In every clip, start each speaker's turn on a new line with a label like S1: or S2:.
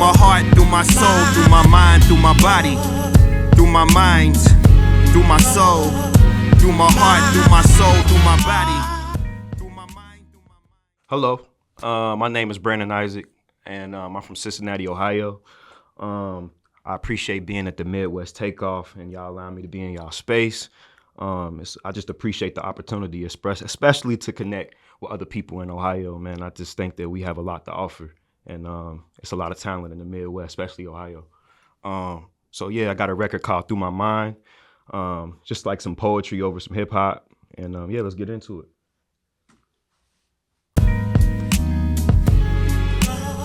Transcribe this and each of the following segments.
S1: my heart, through my soul, through my mind, through my body, through my mind, through my soul, through my heart, through my soul, through my body, through my mind, through my mind.
S2: Hello, my name is Brandon Isaac, and I'm from Cincinnati, Ohio. I appreciate being at the Midwest Takeoff and y'all allowing me to be in y'all space. I just appreciate the opportunity, especially to connect with other people in Ohio, man. I just think that we have a lot to offer, and it's a lot of talent in the Midwest, especially Ohio. So yeah, I got a record called Through My Mind, just like some poetry over some hip hop, and yeah, let's get into it.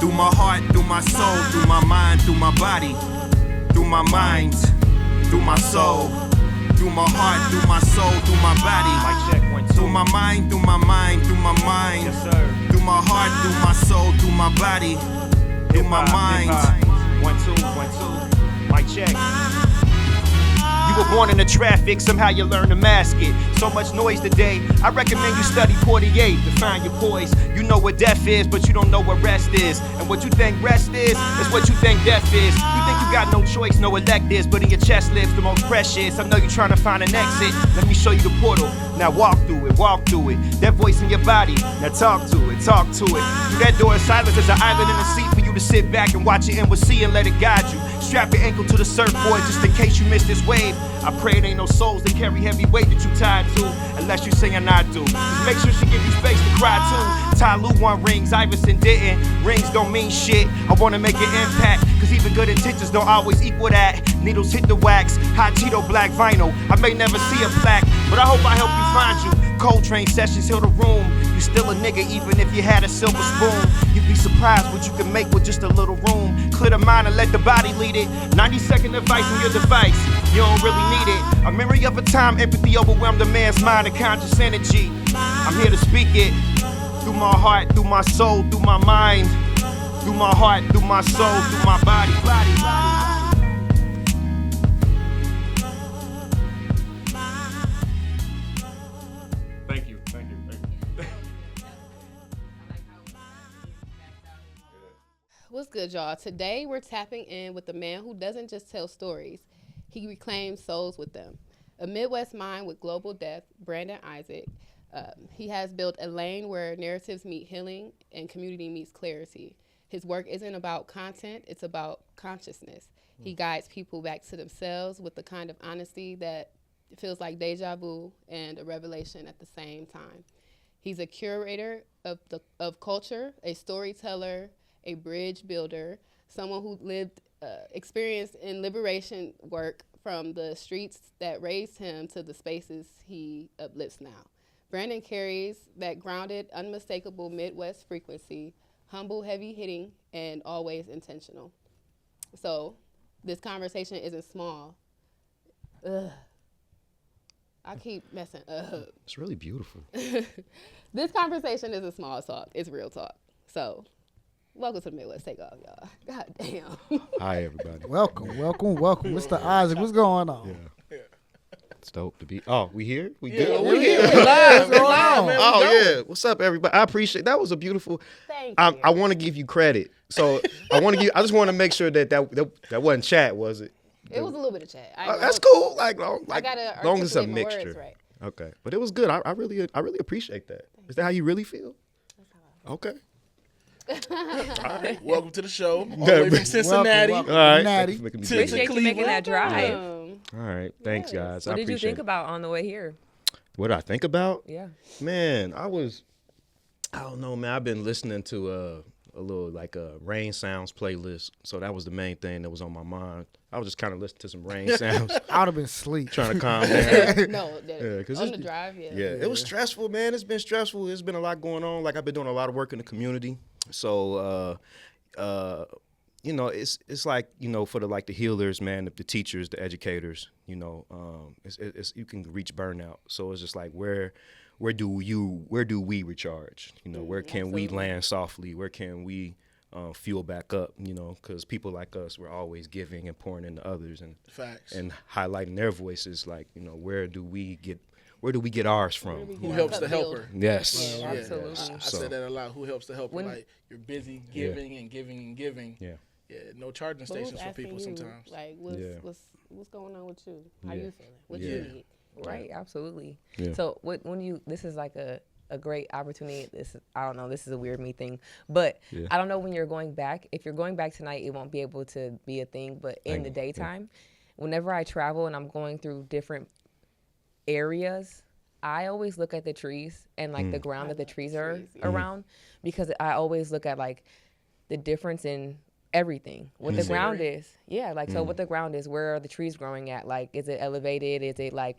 S1: Through my heart, through my soul, through my mind, through my body, through my mind, through my soul, through my heart, through my soul, through my body.
S2: Mic check, 1, 2.
S1: Through my mind, through my mind, through my mind.
S2: Yes, sir.
S1: Through my heart, through my soul, through my body, through my mind.
S2: 1, 2, 1, 2. Mic check. You were born in the traffic, somehow you learn to mask it. So much noise today, I recommend you study 48 to find your poise. You know what death is, but you don't know what rest is. And what you think rest is what you think death is. You think you got no choice, no electives, but in your chest lives the most precious. I know you're trying to find an exit, let me show you the portal. Now walk through it, walk through it. That voice in your body, now talk to it, talk to it. Through that door of silence, there's an island in the seat for you to sit back and watch it and we'll see and let it guide you. Strap your ankle to the surfboard just in case you miss this wave. I pray it ain't no souls that carry heavy weight that you tied to, unless you saying I do. Just make sure she give you space to cry too. Ty Lue won rings, Iverson didn't. Rings don't mean shit. I wanna make an impact, cause even good intentions don't always equal that. Needles hit the wax, hot Cheeto black vinyl. I may never see a plaque, but I hope I help you find you. Coltrane sessions heal the room. You still a nigga even if you had a silver spoon. You'd be surprised what you can make with just a little room. Clear the mind and let the body lead it. 90-second advice on your device, you don't really need it. A memory of a time empathy overwhelmed a man's mind and conscious energy. I'm here to speak it through my heart, through my soul, through my mind, through my heart, through my soul, through my body. Thank you.
S3: What's good, y'all? Today we're tapping in with a man who doesn't just tell stories, he reclaims souls with them. A Midwest mind with global depth, Brandon Isaac. He has built a lane where narratives meet healing and community meets clarity. His work isn't about content, it's about consciousness. He guides people back to themselves with the kind of honesty that feels like deja vu and a revelation at the same time. He's a curator of culture, a storyteller, a bridge builder, someone who lived experience in liberation work from the streets that raised him to the spaces he uplifts now. Brandon carries that grounded, unmistakable Midwest frequency, humble, heavy-hitting, and always intentional. So this conversation isn't small. Ugh. I keep messing up.
S2: It's really beautiful.
S3: This conversation isn't small talk. It's real talk. So welcome to the Midwest Takeoff, y'all. God damn.
S2: Hi, everybody.
S4: Welcome. Mr. Isaac, what's going on?
S2: Yeah. It's dope to be. Oh, we here? We
S5: Yeah,
S2: good?
S5: we here.
S4: What's going on?
S5: Man,
S2: Oh,
S5: we
S2: yeah. What's up, everybody? I appreciate that. Was a beautiful.
S3: Thank you.
S2: I want to give you credit. So I just want to make sure that wasn't chat, was it?
S3: It was a little bit of chat.
S2: That's cool. Like
S3: I gotta
S2: long as it's a
S3: articulate my words
S2: mixture.
S3: right.
S2: Okay, but it was good. I really appreciate that. Is that how you really feel? Okay.
S5: Welcome to the show. All the way from Cincinnati.
S4: Welcome.
S2: All right.
S4: Natty.
S2: Thanks for making me
S5: To
S2: do
S6: Appreciate you making that drive.
S2: All right. Thanks,
S3: Yes.
S2: guys.
S6: What
S2: I
S6: did you
S2: appreciate
S6: think
S2: it.
S6: about on the way here?
S2: What did I think about?
S6: Yeah.
S2: Man, I don't know, man. I've been listening to a little like a rain sounds playlist. So that was the main thing that was on my mind. I was just kind of listening to some rain sounds,
S4: I would have been asleep.
S2: trying to calm down.
S3: No,
S2: Yeah, 'cause
S3: on
S2: it's-
S3: the drive, yeah.
S2: Yeah, it was stressful, man. It's been stressful. There's been a lot going on. Like I've been doing a lot of work in the community. So, you know, it's like, you know, for the healers, man, the teachers, the educators, you know, it's you can reach burnout. So it's just like where do we recharge? You know, where can we
S3: Absolutely.
S2: land softly? Where can we fuel back up? You know, because people like us, we're always giving and pouring into others and
S5: Facts.
S2: and highlighting their voices. Like, you know, where do we get ours from?
S5: Who helps the helper?
S2: Yes.
S6: Yeah, absolutely.
S5: I said that a lot. Who helps the helper?
S6: When-
S5: Like you're busy giving and giving and giving.
S2: Yeah.
S5: Yeah, no charging
S3: But who's
S5: stations for
S3: asking
S5: people
S3: you,
S5: sometimes.
S3: Like, what's going on with you? How
S7: Yeah.
S3: you feeling? What
S7: Yeah.
S3: you need?
S6: Right, absolutely.
S7: Yeah.
S6: So this is like a great opportunity. I don't know, this is a weird me thing, but
S7: Yeah.
S6: I don't know when you're going back. If you're going back tonight, it won't be able to be a thing, but in the daytime, whenever I travel and I'm going through different areas, I always look at the trees and like the ground that the trees are around, because I always look at like the difference in everything, what the ground is. Yeah, like so what the ground is, where are the trees growing at? Like, is it elevated? Is it like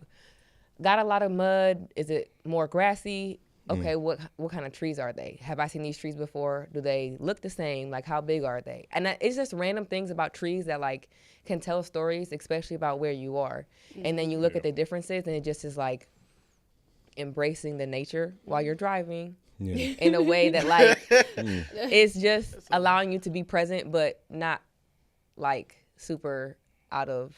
S6: got a lot of mud? Is it more grassy? Okay, what kind of trees are they? Have I seen these trees before? Do they look the same? Like, how big are they? And it's just random things about trees that like can tell stories, especially about where you are. And then you look at the differences, and it just is like embracing the nature while you're driving in a way that like it's just allowing you to be present, but not like super out of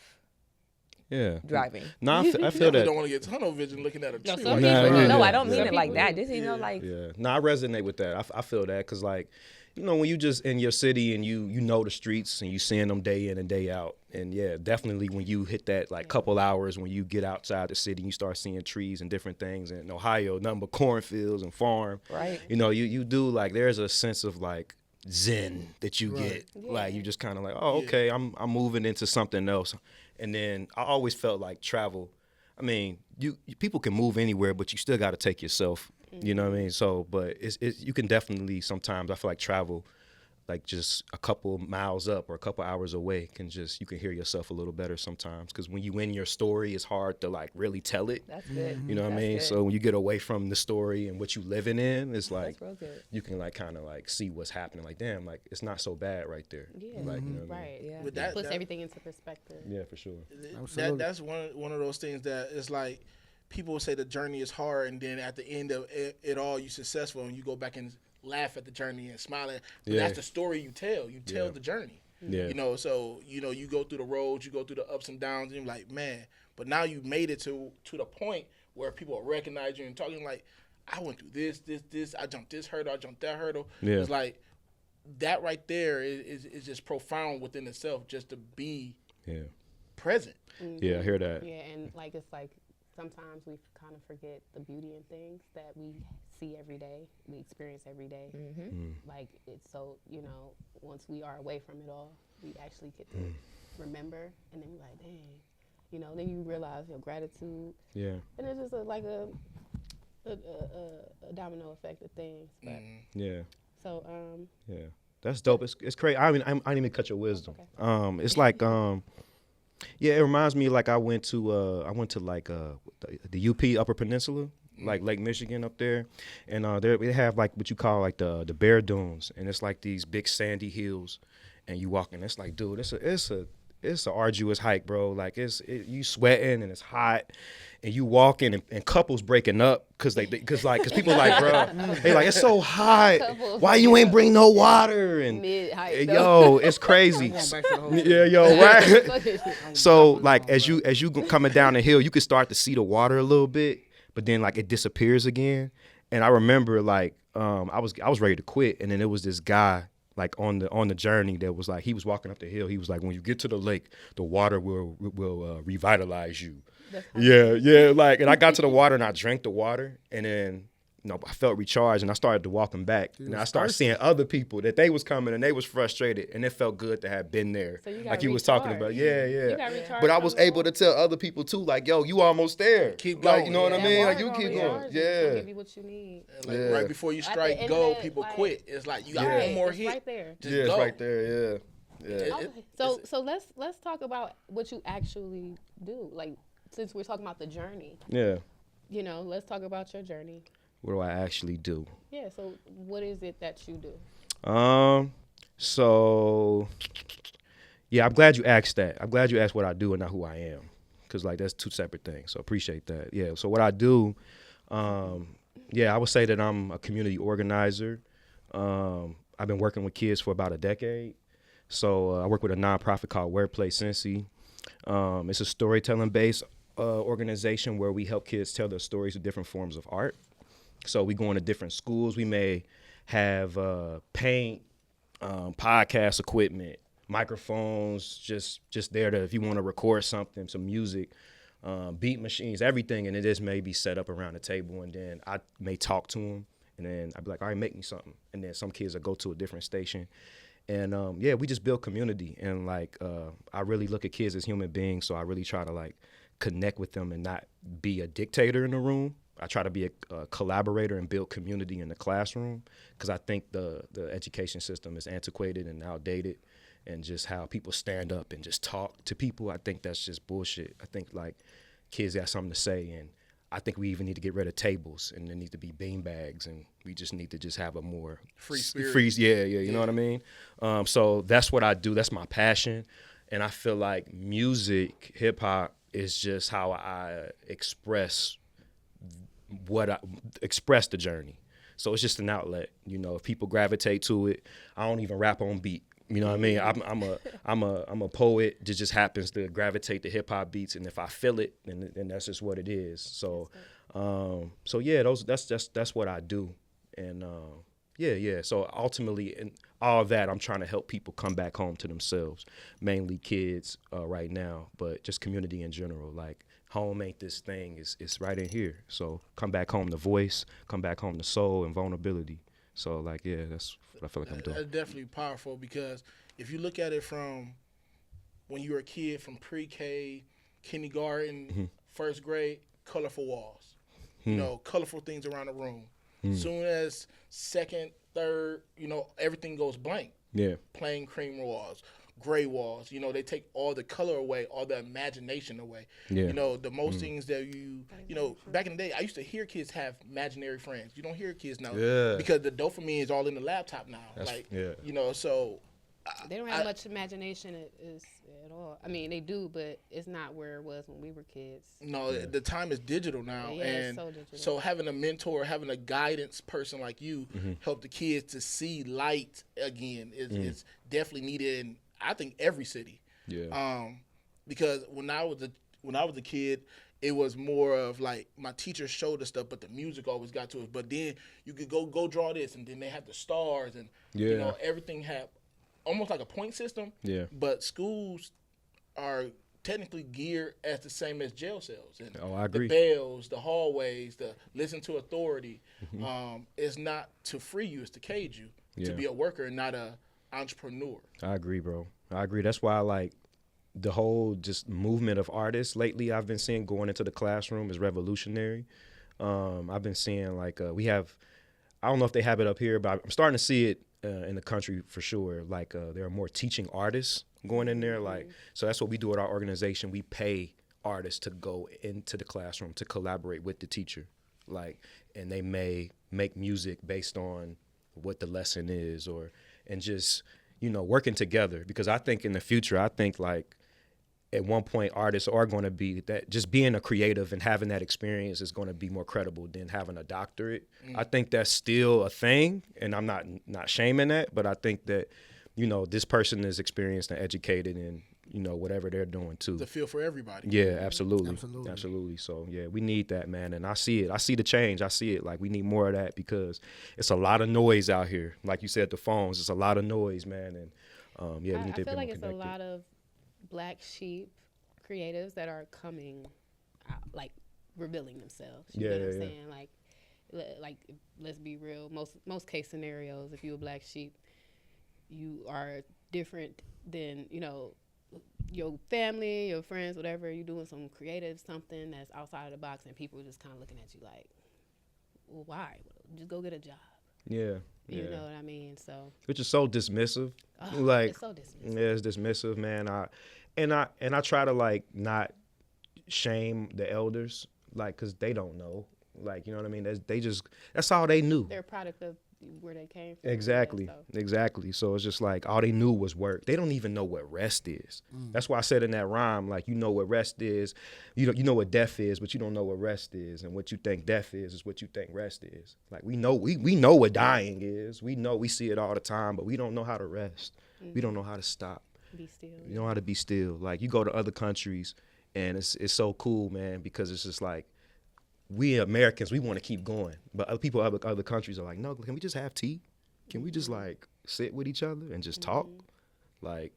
S6: driving.
S7: No, I feel
S5: You
S7: that.
S5: don't want to get tunnel vision looking at a tree.
S3: some
S7: Nah,
S3: people,
S7: yeah.
S6: No, I don't mean
S3: Some
S6: it like
S3: people
S6: that.
S3: do.
S6: Just, you know, like,
S7: Yeah, no, I resonate with that. I feel that because, like, you know, when you just in your city and you know the streets and you seeing them day in and day out, and yeah, definitely when you hit that like couple hours when you get outside the city and you start seeing trees and different things. And in Ohio, nothing but cornfields and farm.
S6: Right.
S7: You know, you do like there's a sense of like zen that you get. Like you just kind of like, oh, okay, I'm moving into something else. And then I always felt like travel. I mean, you people can move anywhere, but you still got to take yourself. You know what I mean? So, but it's you can definitely sometimes I feel like travel, like just a couple miles up or a couple hours away you can hear yourself a little better sometimes. Because when you in your story, it's hard to like really tell it.
S6: That's good.
S7: You know what I mean?
S6: Good.
S7: So when you get away from the story and what you living in, it's like
S6: That's real good.
S7: you can like kind of like see what's happening. Like, damn, like it's not so bad right there.
S3: Yeah,
S7: Like, you know what I mean?
S3: right.
S6: Yeah.
S5: But
S3: It puts everything into perspective.
S7: Yeah, for sure.
S5: That's one of those things that it's like people say the journey is hard, and then at the end of it all, you're successful, and you go back and laugh at the journey and smile at. But that's the story you tell. You tell the journey.
S7: Yeah.
S5: You know, so you know you go through the roads, you go through the ups and downs, and you're like, man. But now you made it to the point where people recognize you and talking like, I went through this. I jumped this hurdle. I jumped that hurdle.
S7: Yeah.
S5: It's like that right there is just profound within itself, just to be present.
S7: Yeah, I hear that.
S3: Yeah, and like it's like sometimes we kind of forget the beauty in things that we see every day, we experience every day. Like it's so, you know, once we are away from it all, we actually get to remember, and then we're like, dang, you know, then you realize your gratitude.
S7: Yeah.
S3: And it's just like a domino effect of things. But
S7: Yeah.
S3: so
S7: Yeah. That's dope. It's crazy. I didn't even cut your wisdom. It's like yeah, it reminds me like I went to like the UP Upper Peninsula, like Lake Michigan up there, and they have like what you call like the Bear Dunes, and it's like these big sandy hills, and you walking. It's like, dude, it's a arduous hike, bro. Like you sweating and it's hot, and you walking and couples breaking up because people like, bro, they like, it's so hot. Why you ain't bring no water? And
S3: mid-hike,
S7: yo, it's crazy. Yeah, yo, right. So like as you coming down the hill, you can start to see the water a little bit, but then like it disappears again. And I remember like I was ready to quit, and then there was this guy like on the journey that was like, he was walking up the hill. He was like, when you get to the lake, the water will revitalize you. Yeah. Like, and I got to the water and I drank the water, and then I felt recharged, and I started to walking back. And I started seeing other people that they was coming and they was frustrated, and it felt good to have been there.
S3: So you got
S7: like you was talking about. Yeah.
S3: You got recharged
S7: But I was
S3: from the
S7: able to tell other people too, like, yo, you almost there.
S5: Keep
S7: Like,
S5: going.
S7: you know what I
S3: That
S7: mean? Like
S3: water
S7: you
S3: gonna
S7: keep
S3: recharge
S7: going.
S3: you. It's gonna
S7: Yeah.
S3: give you what you need.
S5: Like
S7: Yeah.
S5: right before you
S3: At the
S5: strike
S3: end
S5: go,
S3: of it,
S5: people
S3: like-
S5: quit. It's like you got
S3: Right,
S5: one more
S3: it's
S5: hit.
S3: right there.
S5: Just
S7: Yeah,
S5: go.
S7: it's right there. Yeah.
S3: Okay. So let's talk about what you actually do. Like, since we're talking about the journey,
S7: Yeah.
S3: you know, let's talk about your journey.
S7: What do I actually do?
S3: Yeah. So what is it that you do?
S7: So yeah, I'm glad you asked that. I'm glad you asked what I do and not who I am, because like that's two separate things. So appreciate that. Yeah. So what I do, I would say that I'm a community organizer. I've been working with kids for about a decade. So I work with a nonprofit called Workplace Cincy. It's a storytelling based organization where we help kids tell their stories with different forms of art. So we go into different schools. We may have paint, podcast equipment, microphones, just there to if you want to record something, some music, beat machines, everything, and it just may be set up around the table, and then I may talk to them, and then I'd be like, all right, make me something, and then some kids will go to a different station, and yeah, we just build community, and like I really look at kids as human beings, so I really try to like connect with them and not be a dictator in the room. I try to be a collaborator and build community in the classroom, because I think the education system is antiquated and outdated, and just how people stand up and just talk to people, I think that's just bullshit. I think like kids got something to say, and I think we even need to get rid of tables, and there needs to be bean bags, and we just need to just have a more
S5: free spirit.
S7: You know what I mean? So that's what I do. That's my passion, and I feel like music, hip hop, is just how I express the journey. So it's just an outlet. You know, if people gravitate to it, I don't even rap on beat. You know what I mean? I'm a poet that just happens to gravitate to hip hop beats, and if I feel it, then that's just what it is. So, yeah, that's what I do, and yeah. So ultimately, in all of that, I'm trying to help people come back home to themselves, mainly kids right now, but just community in general. Like, home ain't this thing; it's right in here. So come back home to voice, come back home to soul and vulnerability. So like, yeah, that's what I feel like I'm doing.
S5: That's definitely powerful, because if you look at it from when you were a kid, from pre-K, kindergarten, first grade, colorful walls, you know, colorful things around the room. Soon as second, third, you know, everything goes blank.
S7: Yeah.
S5: Plain cream walls, gray walls. You know, they take all the color away, all the imagination away.
S7: Yeah.
S5: You know, the most things that you know, back in the day, I used to hear kids have imaginary friends. You don't hear kids now because the dopamine is all in the laptop now. You know, so
S3: they don't have much imagination at all. I mean, they do, but it's not where it was when we were kids.
S5: No, the time is digital now, and
S3: it's so digital.
S5: So having a mentor, having a guidance person like you help the kids to see light again is definitely needed in, I think, every city.
S7: Yeah.
S5: Because when I was a kid, it was more of like my teacher showed us stuff, but the music always got to us. But then you could go draw this, and then they had the stars, and you know, everything had almost like a point system.
S7: Yeah.
S5: But schools are technically geared as the same as jail cells. And
S7: I agree.
S5: The bells, the hallways, the listen to authority, is not to free you, it's to cage you, to be a worker and not a entrepreneur.
S7: I agree, bro. I agree. That's why I like the whole just movement of artists lately I've been seeing going into the classroom is revolutionary. I've been seeing like we have, I don't know if they have it up here, but I'm starting to see it in the country for sure. Like there are more teaching artists going in there. Like, so that's what we do at our organization. We pay artists to go into the classroom to collaborate with the teacher. Like, and they may make music based on what the lesson is, and just, you know, working together. Because I think in the future, I think like at one point artists are going to be that, just being a creative and having that experience is going to be more credible than having a doctorate. I think that's still a thing, and I'm not shaming that, but I think that, you know, this person is experienced and educated and, you know, whatever they're doing too.
S5: The feel for everybody.
S7: Yeah, absolutely. So yeah, we need that, man. And I see it. I see the change. I see it. Like, we need more of that, because it's a lot of noise out here. Like you said, the phones, it's a lot of noise, man. And yeah, we need to be more connected.
S3: I feel like it's a lot of black sheep creatives that are coming out, like revealing themselves. You know what I'm saying? Like let's be real. Most case scenarios, if you're a black sheep, you are different than, you know, your family, your friends, whatever. You're doing some creative something that's outside of the box, and people are just kind of looking at you like, well, why? Just go get a job.
S7: Yeah.
S3: You know what I mean? So,
S7: which is so dismissive.
S3: Like, it's so dismissive.
S7: Yeah, it's dismissive, man. I try to like not shame the elders, like, cause they don't know, like, you know what I mean. That's all they knew.
S3: They're a product of where they came from.
S7: Exactly. So it's just like all they knew was work. They don't even know what rest is. That's why I said in that rhyme, like, you know what rest is, you know what death is, but you don't know what rest is, and what you think death is what you think rest is. Like, we know what dying is. We see it all the time, but we don't know how to rest. We don't know how to stop.
S3: Be still.
S7: You know how to be still. Like, you go to other countries, and it's so cool, man, because it's just like, we Americans, we want to keep going, but other people, other countries are like, no, can we just have tea? Can we just like sit with each other and just talk? Like,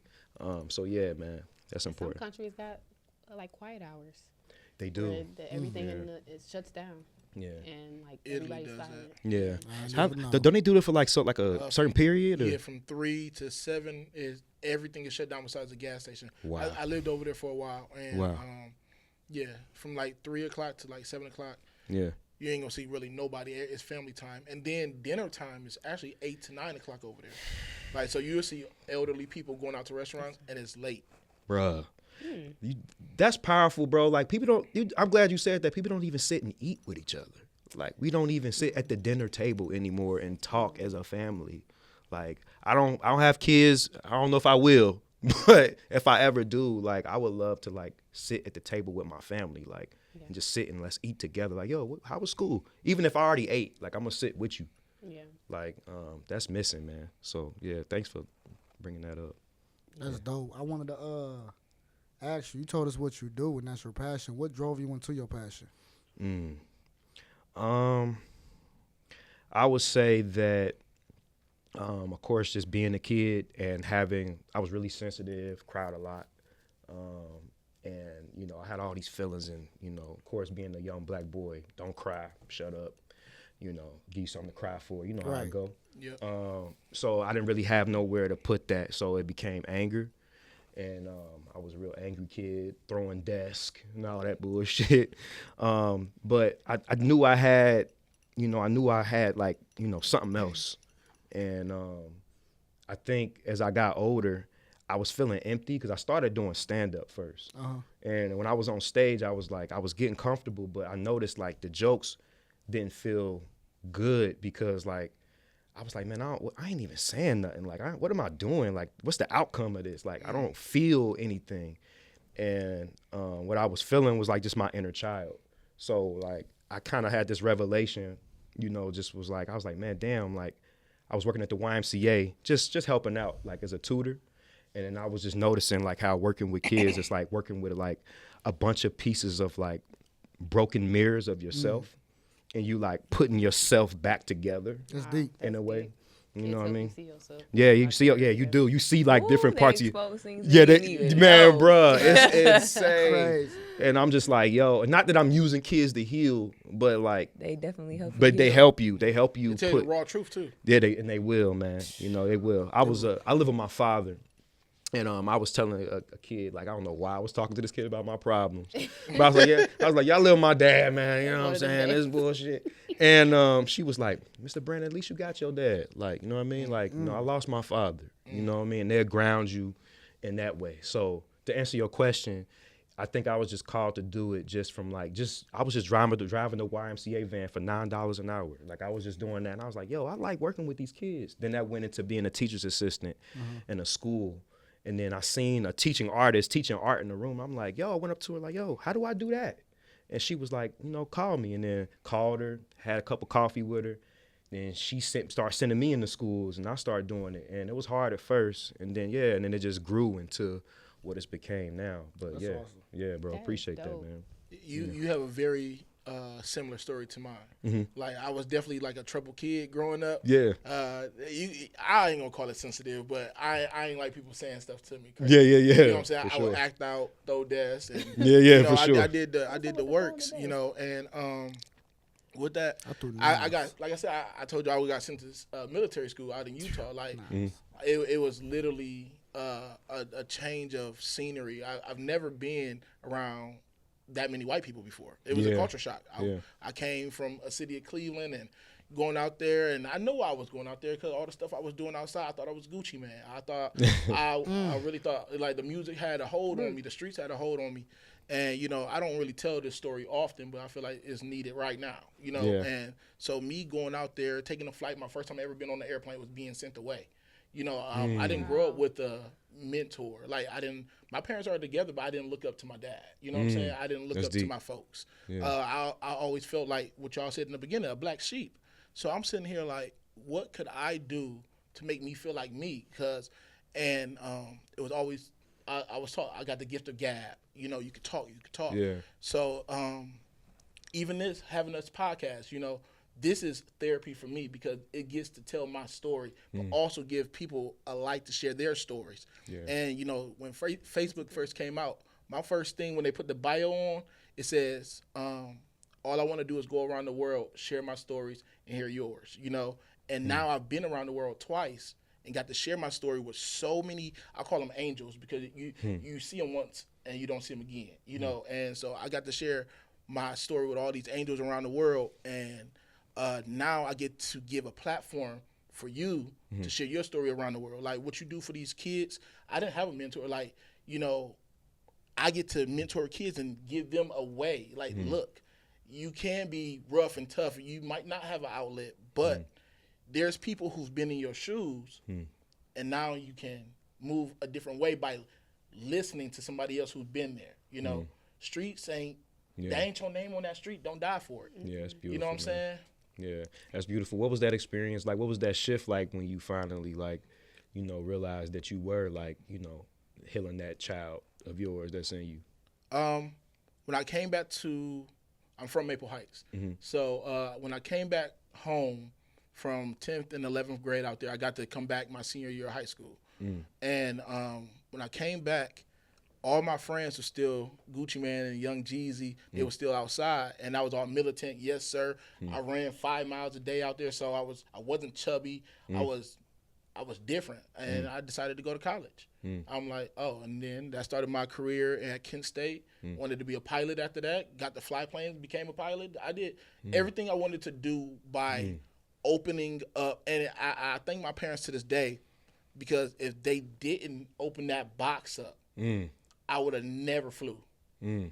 S7: So yeah, man, that's
S3: Some
S7: important.
S3: countries got like quiet hours.
S7: They do.
S3: Where everything it shuts down.
S7: Yeah.
S3: And like
S5: Italy
S3: everybody's
S5: does
S3: silent.
S7: Yeah.
S4: I never know.
S7: Don't they do it for like a certain period? Or?
S5: Yeah, from 3 to 7 is everything is shut down besides the gas station.
S7: Wow.
S5: I lived over there for a while, and
S7: Wow.
S5: yeah, from like 3 o'clock to like 7 o'clock,
S7: Yeah.
S5: you ain't gonna see really nobody. It's family time, and then dinner time is actually 8 to 9 o'clock over there. Like, so you'll see elderly people going out to restaurants, and it's late.
S7: Bruh. That's powerful, bro. Like people don't. I'm glad you said that. People don't even sit and eat with each other. Like we don't even sit at the dinner table anymore and talk as a family. Like I don't have kids. I don't know if I will, but if I ever do, like I would love to like sit at the table with my family, like and just sit and let's eat together. Like yo, how was school? Even if I already ate, like I'm gonna sit with you.
S3: Yeah.
S7: Like that's missing, man. So yeah, thanks for bringing that up.
S4: That's dope. I wanted to ask you. You told us what you do, and that's your passion. What drove you into your passion?
S7: I would say that, of course, just being a kid and I was really sensitive, cried a lot. And, you know, I had all these feelings and, you know, of course, being a young black boy, don't cry, shut up, you know, give you something to cry for. You know how it go.
S5: Yep.
S7: So I didn't really have nowhere to put that. So it became anger. And I was a real angry kid, throwing desk and all that bullshit. But I knew I had, like, you know, something else. And I think as I got older, I was feeling empty because I started doing stand-up first. And when I was on stage, I was getting comfortable, but I noticed like the jokes didn't feel good because like, I was like, man, I ain't even saying nothing. Like, what am I doing? Like, what's the outcome of this? Like, I don't feel anything. And what I was feeling was like just my inner child. So like, I kind of had this revelation, you know, I was like, man, damn, like I was working at the YMCA, just helping out like as a tutor. And then I was just noticing like how working with kids, it's like working with like a bunch of pieces of like broken mirrors of yourself. And you like putting yourself back together.
S4: That's deep.
S7: In a way. You know what I mean?
S3: You see yourself.
S7: Yeah, you do. You see like different parts of you.
S6: Yeah,
S7: Man, bruh, it's insane.
S4: Crazy.
S7: And I'm just like, yo, not that I'm using kids to heal, but like
S6: they definitely help.
S7: They help you. They help you
S5: They tell you the raw truth too.
S7: Yeah, they will, man. You know, they will. I live with my father. And I was telling a kid, like, I don't know why I was talking to this kid about my problems. But I was like, y'all live with my dad, man. You know what I'm saying? This bullshit. And she was like, Mr. Brandon, at least you got your dad. Like, you know what I mean? Like, you know, I lost my father. You know what I mean? And they'll ground you in that way. So to answer your question, I think I was just called to do it just from like, I was just driving the YMCA van for $9 an hour. Like I was just doing that. And I was like, yo, I like working with these kids. Then that went into being a teacher's assistant in a school. And then I seen a teaching artist teaching art in the room. I'm like, yo, I went up to her like, yo, how do I do that? And she was like, you know, call me. And then called her, had a cup of coffee with her. Then she started sending me into schools, and I started doing it. And it was hard at first. And then, and then it just grew into what it's became now. But
S4: That's awesome.
S7: Yeah, bro,
S3: That is
S7: appreciate that,
S3: dope.
S7: man.
S5: You have a very similar story to mine. Like I was definitely like a troubled kid growing up.
S7: Yeah.
S5: I ain't gonna call it sensitive, but I ain't like people saying stuff to me.
S7: Yeah.
S5: You know what I'm saying?
S7: For
S5: I would act out, throw desks, and
S7: Yeah, for
S5: I
S7: sure.
S5: I did the works, you know, and with that, I got, like I said, I told you I got sent to military school out in Utah. Like it was literally a change of scenery. I've never been around that many white people before. It was a culture shock. I came from a city of Cleveland and going out there, and I know I was going out there because all the stuff I was doing outside, I thought I was Gucci man. I thought I really thought like the music had a hold on me, the streets had a hold on me, and you know I don't really tell this story often, but I feel like it's needed right now. You know, and so me going out there, taking a flight, my first time I ever been on the airplane was being sent away. You know, I didn't grow up with a mentor. Like my parents are together, but I didn't look up to my dad. You know what I'm saying? I didn't look up to my folks. I always felt like what y'all said in the beginning, a black sheep. So I'm sitting here like, what could I do to make me feel like me? It was always, I was taught, I got the gift of gab. You know, you could talk.
S7: Yeah.
S5: So even having this podcast, you know, this is therapy for me because it gets to tell my story, but also give people a light to share their stories. Yeah. And, you know, when Facebook first came out, my first thing when they put the bio on, it says, all I want to do is go around the world, share my stories, and hear yours, you know. And now I've been around the world twice and got to share my story with so many, I call them angels because you see them once and you don't see them again, you know. And so I got to share my story with all these angels around the world, and now I get to give a platform for you to share your story around the world. Like what you do for these kids, I didn't have a mentor. Like, you know, I get to mentor kids and give them a way. Like, look, you can be rough and tough. You might not have an outlet, but there's people who've been in your shoes, and now you can move a different way by listening to somebody else who's been there. You know, streets ain't, that ain't your name on that street. Don't die for it.
S7: Yeah, it's beautiful.
S5: You know what I'm saying?
S7: Yeah, that's beautiful. What was that experience like? What was that shift like when you finally, like, you know, realized that you were, like, you know, healing that child of yours that's in you?
S5: When I came back to, I'm from Maple Heights. So when I came back home from 10th and 11th grade out there, I got to come back my senior year of high school. And when I came back, all my friends were still Gucci Man and Young Jeezy. They were still outside, and I was all militant. Yes, sir. I ran 5 miles a day out there, so I wasn't chubby. I was different, and I decided to go to college. I'm like, oh, and then that started my career at Kent State. Wanted to be a pilot after that. Got to fly planes, became a pilot. I did everything I wanted to do by opening up, and I thank my parents to this day because if they didn't open that box up, I would have never flew.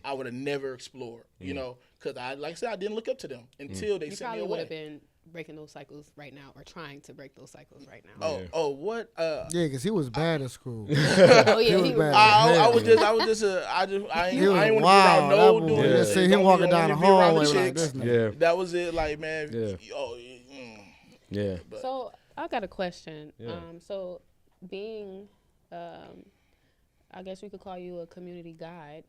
S5: I would have never explored, you know, because like I said, I didn't look up to them until they sent me away.
S3: You probably would have been breaking those cycles right now, or trying to break those cycles right now.
S5: What?
S4: Yeah, because he was bad at school.
S3: Oh yeah, he was
S4: bad.
S5: I ain't want to be around no dude.
S4: Yeah. See him walking down the hallway like this.
S7: Yeah.
S5: That was it, like, man.
S7: Yeah.
S3: So I got a question.
S7: Yeah.
S3: So being, I guess we could call you a community guide.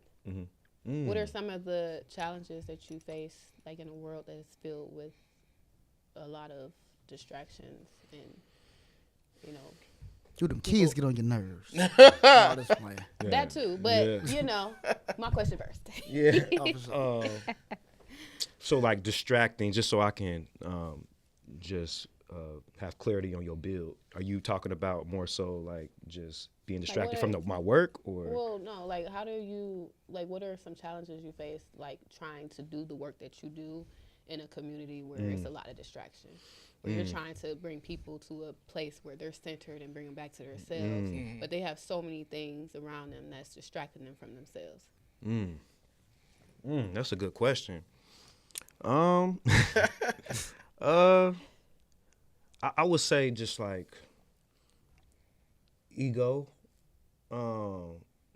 S3: What are some of the challenges that you face, like in a world that is filled with a lot of distractions and, you know?
S4: Dude, them kids get on your nerves. All this playing.
S3: That too, but you know, my question first.
S7: So like distracting, just so I can just have clarity on your build. Are you talking about more so like just being distracted from my work, or? Well,
S3: no, like how do you, like what are some challenges you face, like trying to do the work that you do in a community where it's a lot of distraction, where you're trying to bring people to a place where they're centered and bring them back to themselves, but they have so many things around them that's distracting them from themselves?
S7: That's a good question. I would say just like ego.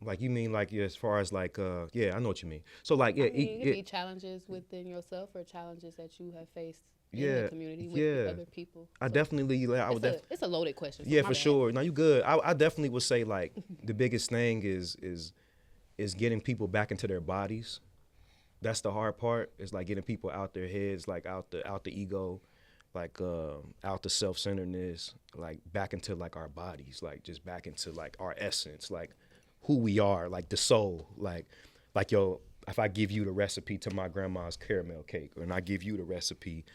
S7: Like you mean like as far as like I know what you mean. So like
S3: it could be challenges within yourself or challenges that you have faced in the community with other people.
S7: I definitely
S3: it's a loaded question. So
S7: yeah, for sure. No, you good. I definitely would say like the biggest thing is getting people back into their bodies. That's the hard part. It's like getting people out their heads, like out the ego, like out the self-centeredness, like back into like our bodies, like just back into like our essence, like who we are, like the soul, like if I give you the recipe to my grandma's caramel cake, and I give you the recipe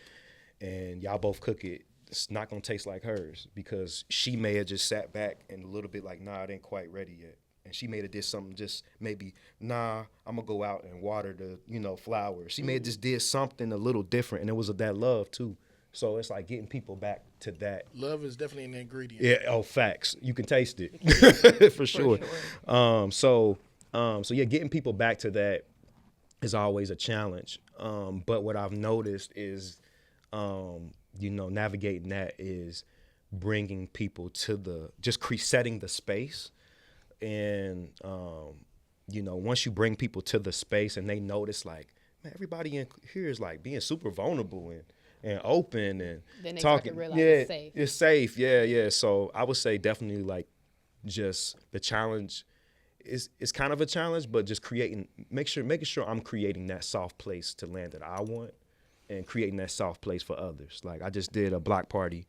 S7: and y'all both cook it, it's not gonna taste like hers because she may have just sat back and a little bit like, nah, it ain't quite ready yet. And she may have did something just maybe, nah, I'm gonna go out and water the, flowers. She may have just did something a little different, and it was that love too. So it's like getting people back to that.
S5: Love is definitely an ingredient.
S7: Yeah, facts. You can taste it for sure. So yeah, getting people back to that is always a challenge. But what I've noticed is, navigating that is bringing people to setting the space. And, once you bring people to the space and they notice like, man, everybody in here is like being super vulnerable and open and
S3: then they
S7: talking.
S3: Start to realize
S7: it's safe. Yeah. So I would say definitely like just the challenge is kind of a challenge, but just making sure I'm creating that soft place to land that I want, and creating that soft place for others. Like I just did a block party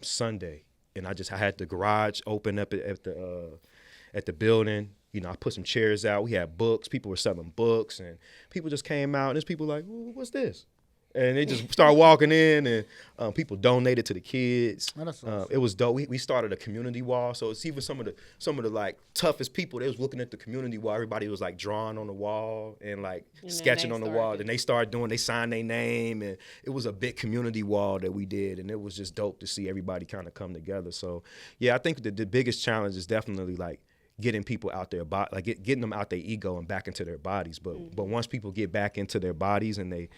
S7: Sunday, and I had the garage open up at the building. You know, I put some chairs out. We had books. People were selling books, and people just came out. And there's people like, what's this? And they just started walking in, and people donated to the kids.
S4: Oh, that's awesome.
S7: It was dope. We started a community wall, so it's even some of the like toughest people. They was looking at the community wall. Everybody was like drawing on the wall and like sketching on the wall. Then they started doing. They signed their name, and it was a big community wall that we did, and it was just dope to see everybody kind of come together. So yeah, I think the biggest challenge is definitely like getting people out their body, like getting them out their ego and back into their bodies. But once people get back into their bodies and they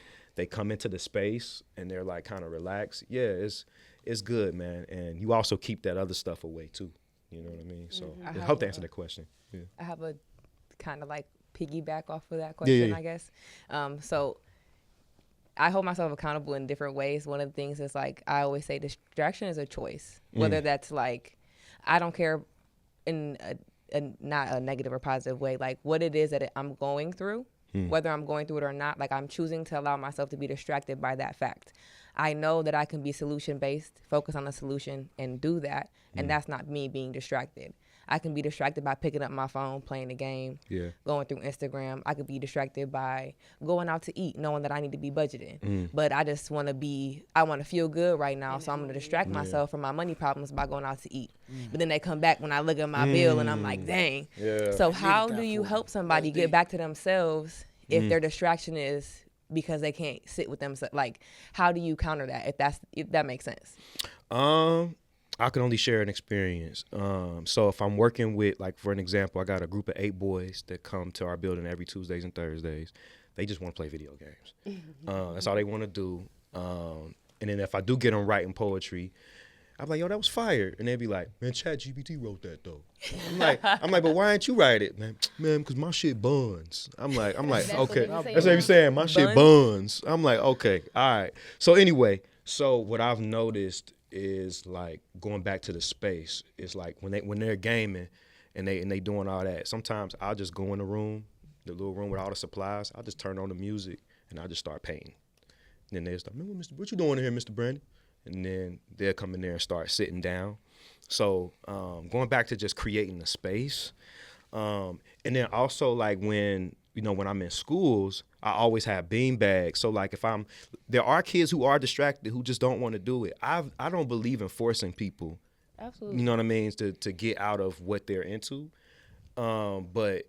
S7: come into the space and they're like kind of relaxed, yeah, it's good, man. And you also keep that other stuff away too. You know what I mean? So I hope to answer that question. Yeah.
S6: I have a kind of like piggyback off of that question,
S7: Yeah.
S6: I guess. So I hold myself accountable in different ways. One of the things is like I always say distraction is a choice, whether that's like I don't care in not a negative or positive way, like what it is that I'm going through. Whether I'm going through it or not, like I'm choosing to allow myself to be distracted by that fact. I know that I can be solution-based, focus on the solution and do that, and that's not me being distracted. I can be distracted by picking up my phone, playing a game, going through Instagram. I could be distracted by going out to eat, knowing that I need to be budgeting. But I just want to feel good right now, so I'm going to distract myself from my money problems by going out to eat. But then they come back when I look at my bill and I'm like, dang.
S7: Yeah.
S6: So how do you help somebody get back to themselves if their distraction is because they can't sit with themselves? Like, how do you counter that if that makes sense?
S7: I can only share an experience. So if I'm working with, like, for an example, I got a group of 8 boys that come to our building every Tuesdays and Thursdays. They just want to play video games. That's all they want to do. And then if I do get them writing poetry, I'm like, yo, that was fire. And they'd be like, man, ChatGPT wrote that though. I'm like, but why didn't you write it, man? Man, because my shit buns. I'm like, okay. That's what you're saying. My shit buns. I'm like, okay, all right. So anyway, what I've noticed is like going back to the space. It's like when they're gaming and they doing all that. Sometimes I'll just go in the little room with all the supplies. I'll just turn on the music and I'll just start painting. And then they'll start, man, what you doing in here, Mr. Brandon? And then they'll come in there and start sitting down. So going back to just creating the space. And then also like when I'm in schools, I always have bean bags. So like there are kids who are distracted who just don't want to do it. I don't believe in forcing people.
S3: Absolutely.
S7: You know what I mean? To get out of what they're into. But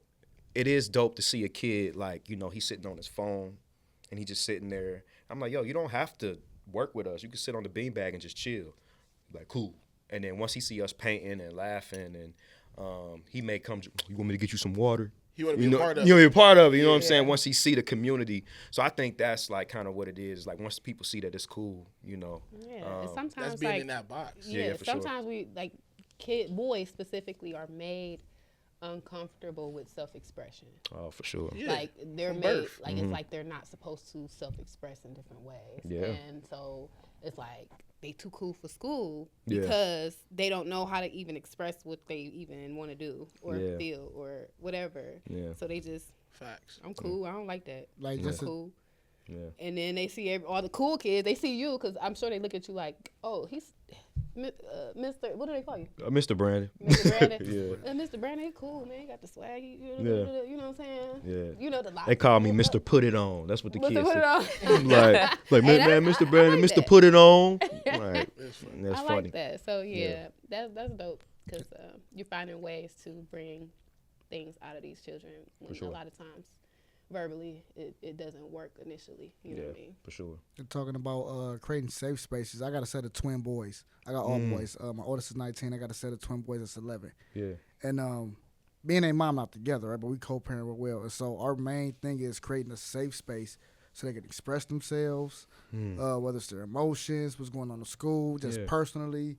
S7: it is dope to see a kid like, he's sitting on his phone and he's just sitting there. I'm like, yo, you don't have to work with us. You can sit on the beanbag and just chill. Like, cool. And then once he see us painting and laughing, and he may come, you want me to get you some water?
S5: You want to be a part of it.
S7: You want to be a part of it, you know what I'm saying? Once he see the community. So I think that's like kind of what it is. Like once people see that it's cool,
S3: Yeah, and sometimes
S5: that's being in that box.
S3: Yeah,
S7: for
S3: sometimes we, like boys specifically, are made uncomfortable with self-expression.
S7: Oh, for sure.
S5: Yeah.
S3: Like they're
S5: From
S3: made
S5: birth.
S3: like it's like they're not supposed to self-express in different ways.
S7: Yeah.
S3: And so it's like they too cool for school
S7: Yeah.
S3: because they don't know how to even express what they even want to do or
S7: Yeah.
S3: feel or whatever.
S7: Yeah.
S3: So they just,
S5: Facts.
S3: I'm cool. I don't like that.
S4: Like
S3: I'm
S4: just
S3: cool.
S7: Yeah.
S3: And then they see all the cool kids. They see you because I'm sure they look at you like, oh, he's Mr. What do they call you?
S7: Mr. Brandon.
S3: Mr. Brandon.
S7: Yeah.
S3: Mr. Brandon, he cool, man. He got the swag. You
S7: Yeah.
S3: know what I'm saying?
S7: Yeah.
S3: You know the
S7: They call me Mr. Put It On. That's what the kids
S3: Put
S7: say.
S3: it on.
S7: I'm like man, Mr. Brandon,
S3: like
S7: Mr.
S3: that.
S7: Put It On. Right. That's
S3: I
S7: funny.
S3: like that. So
S7: Yeah.
S3: that's dope because you're finding ways to bring things out of these children when
S7: sure.
S3: a lot of times verbally it doesn't work initially. You know what I mean?
S7: For sure.
S4: You're talking about creating safe spaces. I got a set of twin boys. I got all boys. My oldest is 19. I got a set of twin boys that's 11.
S7: Yeah.
S4: And me and their mom not together, right? But we co-parent real well. And so our main thing is creating a safe space so they can express themselves, whether it's their emotions, what's going on in school, just personally.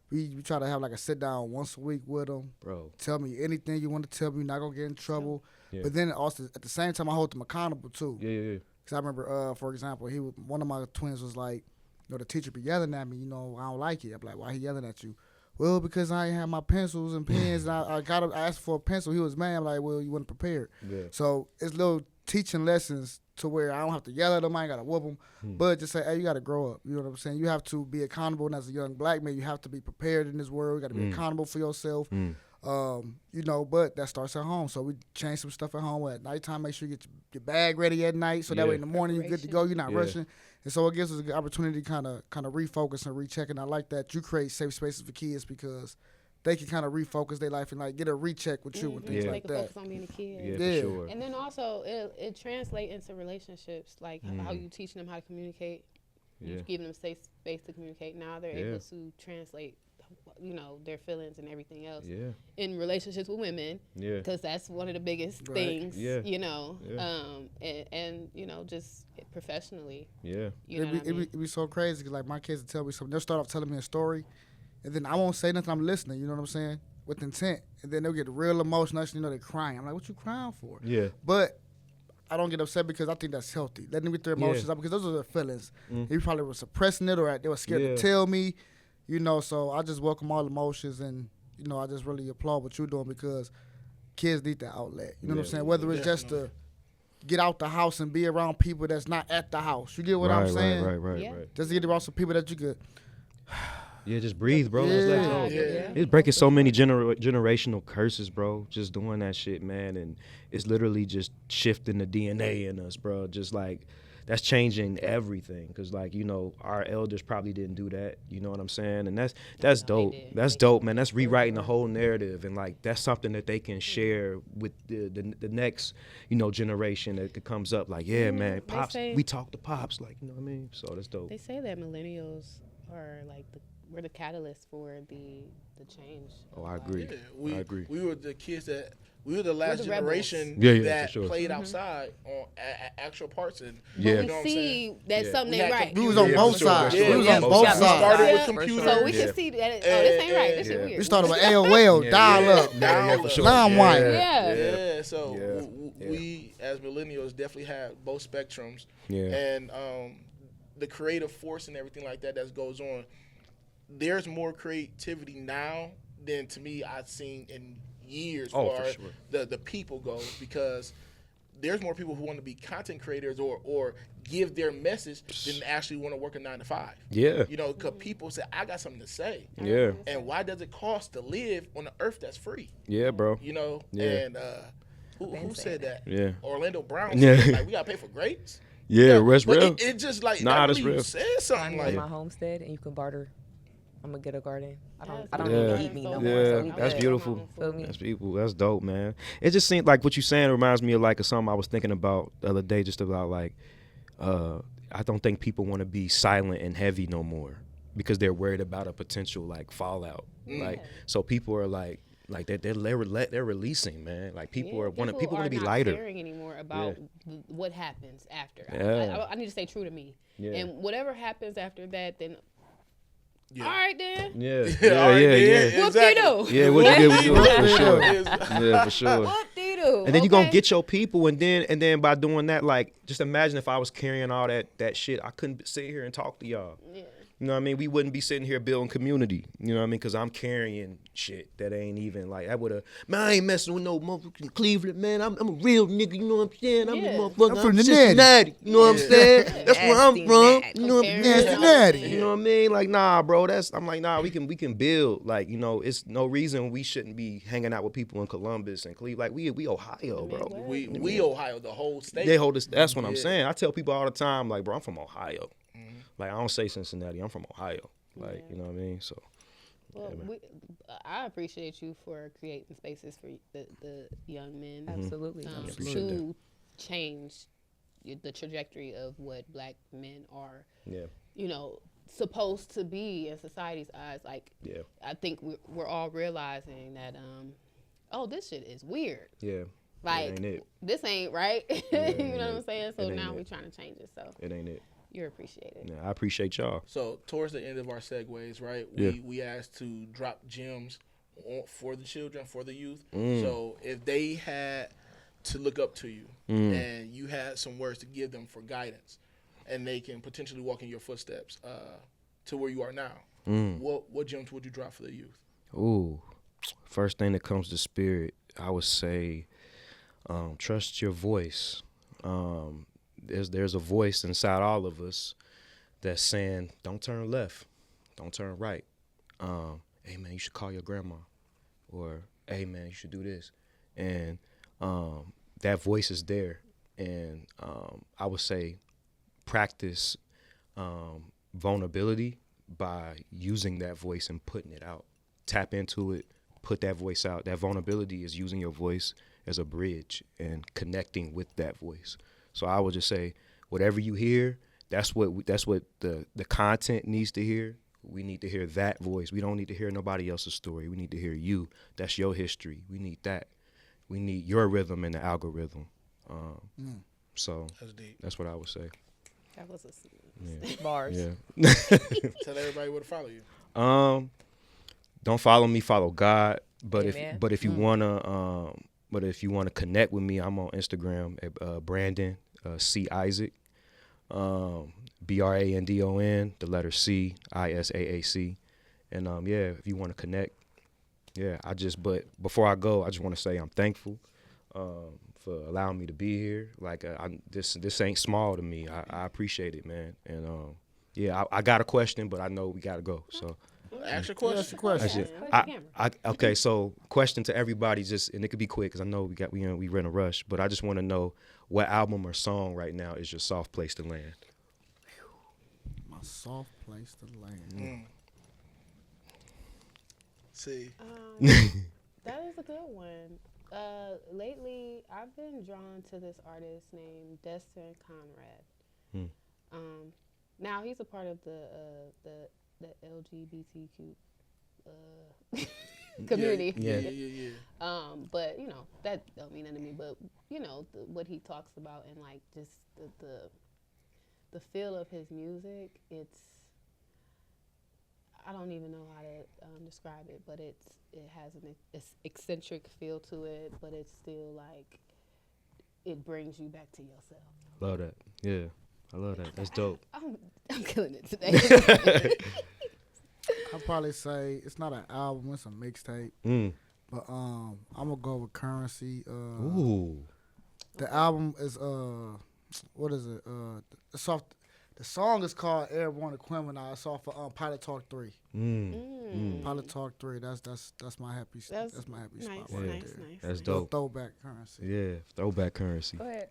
S4: We try to have like a sit down once a week with them.
S7: Bro.
S4: Tell me anything you want to tell me. You're not going to get in trouble.
S7: Yeah.
S4: But then also at the same time, I hold them accountable too.
S7: Yeah.
S4: Because I remember, for example, one of my twins was like, the teacher be yelling at me, I don't like it. I'm like, why he yelling at you? Well, because I ain't have my pencils and pens, and I asked for a pencil. He was mad. I'm like, well, you weren't prepared.
S7: Yeah.
S4: So it's little teaching lessons to where I don't have to yell at them, I ain't gotta whoop them, but just say, hey, you gotta grow up. You know what I'm saying? You have to be accountable, and as a young black man, you have to be prepared in this world. You gotta be accountable for yourself. You know, but that starts at home. So we change some stuff at home at nighttime. Make sure you get your bag ready at night, so that way in the morning you're good to go. You're not rushing, and so it gives us an opportunity to kind of refocus and recheck. And I like that you create safe spaces for kids because they can kind of refocus their life and like get a recheck with you and things like
S3: they
S4: that.
S3: can focus on being a kid.
S7: Yeah, for sure.
S3: And then also it translates into relationships, like how you teaching them how to communicate. You giving them safe space to communicate. Now they're able to translate, you know, their feelings and everything else in relationships with women, because that's one of the biggest things, you know, and you know, just professionally. You know what I mean?
S4: It'd be so crazy because like my kids will tell me something. They'll start off telling me a story, and then I won't say nothing. I'm listening. You know what I'm saying? With intent, and then they'll get real emotional. You know, they're crying. I'm like, "What you crying for?" But I don't get upset because I think that's healthy. Letting them get their emotions out because those are their feelings. They probably were suppressing it or they were scared to tell me. You know, so I just welcome all emotions, and you know, I just really applaud what you're doing because kids need that outlet. You know what I'm saying? Whether it's just to get out the house and be around people that's not at the house. You get what I'm saying?
S7: Right.
S4: Just to get around some people that you could.
S7: Just breathe, bro. It's breaking so many generational curses, bro. Just doing that shit, man, and it's literally just shifting the DNA in us, bro. Just like. That's changing everything because, like, you know, our elders probably didn't do that. You know what I'm saying? And that's dope. That's dope, man. That's rewriting the whole narrative. And, like, that's something that they can share with the next, you know, generation that comes up. Like, man, Pops, we talk to Pops. Like, you know what I mean? So that's dope.
S3: They say that millennials are, like, we're the catalyst for the change.
S7: Oh, I agree. I agree.
S5: We were the kids that... We were the last generation that played outside on actual parts. And
S3: you know see that something ain't right.
S4: We was on both sides. We was on both sides.
S5: We started with computers.
S3: So we can see that, this ain't right. This shit weird.
S4: We started with AOL, dial-up, LimeWire.
S5: So we, as millennials, definitely have both spectrums. And the creative force and everything like that goes on. There's more creativity now than, to me, I've seen in years the people go, because there's more people who want to be content creators or give their message than actually want to work a 9 to 5. You know, because people say, I got something to say. And why does it cost to live on an earth that's free?
S7: Bro.
S5: You know, and who said that? Orlando Brown said, like, we got to pay for grapes.
S7: That's real.
S5: It just like,
S7: that's real.
S5: Said something like
S6: my homestead, and you can barter. I'm gonna get a garden. I don't need to eat me no more. So
S7: that's beautiful. That's beautiful. That's dope, man. It just seems like what you're saying reminds me of like something I was thinking about the other day, just about like, I don't think people want to be silent and heavy no more because they're worried about a potential like fallout. Like, so people are like they're releasing, man. Like people want to be lighter.
S3: People are not caring anymore about what happens after. I need to stay true to me. And whatever happens after that, then. All right then.
S5: Exactly.
S3: Whoop-de-doo.
S7: For sure. For sure.
S3: Whoop-de-doo.
S7: And then you're gonna get your people, and then by doing that, like, just imagine if I was carrying all that shit, I couldn't sit here and talk to y'all. You know what I mean? We wouldn't be sitting here building community. You know what I mean? Because I'm carrying shit that ain't even like, I ain't messing with no motherfucking Cleveland, man. I'm a real nigga, you know what I'm saying? I'm a motherfucker.
S4: I'm from
S7: Cincinnati. You know what I'm saying? That's where I'm from. You know what I'm saying?
S4: Cincinnati.
S7: You know what I mean? Like, nah, bro. I'm like, nah, we can build. Like, you know, it's no reason we shouldn't be hanging out with people in Columbus and Cleveland. Like, we Ohio, bro.
S5: We Ohio, the whole state.
S7: They hold us. That's what I'm saying. I tell people all the time, like, bro, I'm from Ohio. Like, I don't say Cincinnati. I'm from Ohio. Like, you know what I mean? So,
S3: well, I appreciate you for creating spaces for the young men.
S6: Absolutely.
S3: To change the trajectory of what black men are, you know, supposed to be in society's eyes. Like, I think we're all realizing that, this shit is weird. Like, this ain't right. You know what I'm saying? So now we're trying to change it. So
S7: it ain't it.
S3: You're appreciated.
S7: Yeah, I appreciate y'all.
S5: So towards the end of our segues, right? We asked to drop gems for the children, for the youth. So if they had to look up to you and you had some words to give them for guidance, and they can potentially walk in your footsteps to where you are now, what gems would you drop for the youth?
S7: Ooh, first thing that comes to spirit, I would say, trust your voice. there's a voice inside all of us that's saying, don't turn left, don't turn right. Hey man, you should call your grandma, or hey man, you should do this. And that voice is there. And I would say practice vulnerability by using that voice and putting it out. Tap into it, put that voice out. That vulnerability is using your voice as a bridge and connecting with that voice. So I would just say, whatever you hear, that's what the content needs to hear. We need to hear that voice. We don't need to hear nobody else's story. We need to hear you. That's your history. We need that. We need your rhythm in the algorithm. So that's what I would say.
S3: That was
S6: Bars.
S7: Yeah.
S5: Tell everybody where to follow you.
S7: Don't follow me. Follow God. But
S6: Amen.
S7: if you wanna connect with me, I'm on Instagram at Brandon C Isaac. BRANDON, the letter C ISAAC. And if you want to connect, but before I go, I just want to say I'm thankful for allowing me to be here. Like this ain't small to me. I appreciate it, man. And I got a question, but I know we gotta go. So
S5: Ask your question.
S7: Okay. So question to everybody, and it could be quick because I know we're in a rush. But I just want to know, what album or song right now is your soft place to land?
S4: My soft place to land.
S5: See.
S3: That is a good one. Lately, I've been drawn to this artist named Destin Conrad. Now he's a part of the LGBTQ community.
S5: Yeah.
S3: But that don't mean anything to me. But what he talks about and like just the feel of his music, I don't even know how to describe it, but it has an eccentric feel to it, but it's still like it brings you back to yourself.
S7: Love that. Yeah, I love that. That's dope.
S3: I'm killing it today.
S4: I'll probably say it's not an album, it's a mixtape. But I'm gonna go with Currency.
S7: Ooh.
S4: The album is what is it? The song is called Airborne Equipment. It's off for Pilot Talk 3. Pilot Talk 3. That's my happy. That's my happy spot right
S3: nice,
S4: there.
S3: nice.
S7: That's dope.
S4: Throwback Currency.
S7: Yeah, throwback Currency.
S6: Go ahead.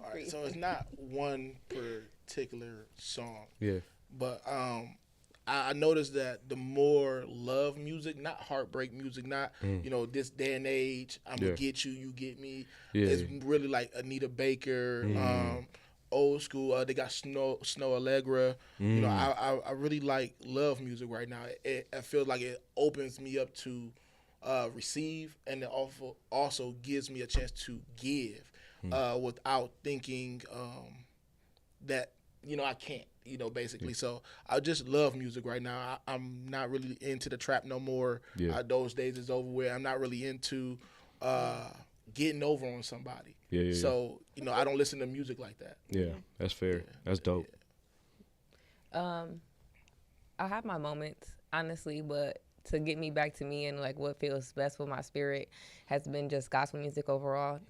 S5: All right. So it's not one particular song.
S7: Yeah.
S5: But I noticed that the more love music, not heartbreak music, not this day and age, I'm gonna get you, you get me.
S7: Yeah.
S5: It's really like Anita Baker, old school. They got Snow Allegra. I really like love music right now. I feel like it opens me up to receive, and it also gives me a chance to give without thinking that I can't. Basically. So I just love music right now. I'm not really into the trap no more.
S7: Yeah.
S5: Those days is over with. I'm not really into getting over on somebody.
S7: Yeah.
S5: So, I don't listen to music like that.
S7: Yeah, that's fair. Yeah. That's dope.
S6: I have my moments, honestly, but to get me back to me and like what feels best with my spirit has been just gospel music overall.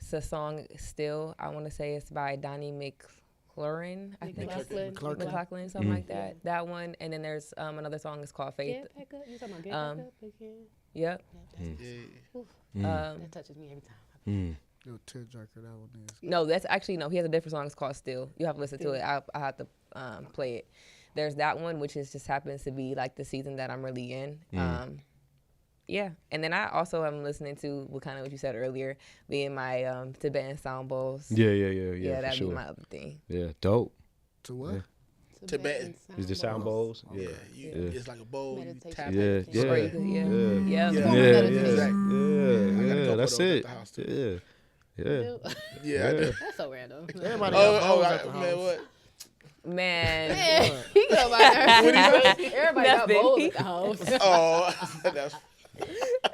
S6: It's a song still, I want to say it's by Donnie McClurkin, I think. McClurkin, something like that. That one. And then there's another song, it's called Faith.
S3: Get back up. You talking about get back up again?
S6: Yep.
S3: That touches me every time.
S4: Little tearjerker, that one is.
S6: No, that's actually, he has a different song. It's called Still. You have to listen to it. I have to play it. There's that one, which just happens to be like the season that I'm really in. Yeah, and then I also am listening to what you said earlier, being my Tibetan sound bowls.
S7: Yeah.
S6: Yeah, that'd be my other thing.
S7: Yeah, dope.
S4: To what?
S7: Yeah.
S5: Tibetan.
S7: Is the sound bowls?
S5: Yeah, it's like a bowl. You tap
S7: Yeah.
S5: it.
S7: That's it. Yeah.
S5: I do.
S3: That's so random.
S4: Everybody got bowls at the house.
S5: Man, what?
S6: Man.
S3: He got my nerves. Everybody got
S6: Nothing.
S3: bowls at the house.
S5: Oh, that's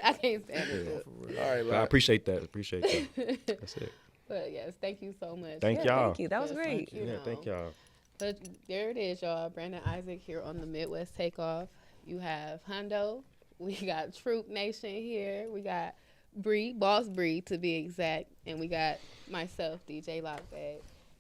S3: I can't stand it.
S5: all right.
S7: I appreciate that. That's it.
S3: But yes, thank you so much.
S7: Thank y'all.
S6: Thank you. That was
S3: Yes,
S6: great.
S3: you
S7: Yeah,
S3: know.
S7: thank y'all.
S3: But there it is, y'all. Brandon Isaac here on the Midwest Takeoff. You have Hundo. We got Troop Nation here. We got Bree, Boss Bree to be exact. And we got myself, DJ Lockbag.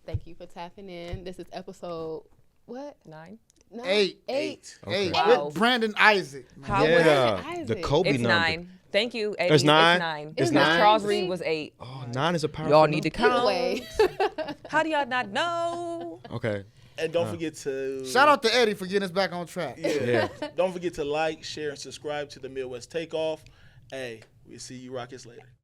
S3: Thank you for tapping in. This is episode, what?
S6: 9?
S3: No,
S4: 8.
S3: 8.
S4: Hey,
S6: Wow.
S4: with Brandon Isaac. Man.
S6: How was
S3: Brandon
S7: The
S3: Isaac.
S7: Kobe
S6: It's
S7: number.
S6: 9. Thank you, Eddie.
S7: It's 9?
S6: It's 9.
S7: It's
S6: Because
S7: 9?
S6: Charles
S3: See?
S6: Reed was 8.
S7: Oh, 9 is a powerful
S6: Y'all need to
S7: number.
S3: Either
S6: count.
S3: way.
S6: How do y'all not know?
S7: Okay.
S5: And don't forget to
S4: Shout out to Eddie for getting us back on track.
S5: Yeah. Don't forget to like, share, and subscribe to the Midwest Takeoff. Hey, we'll see you rockets later.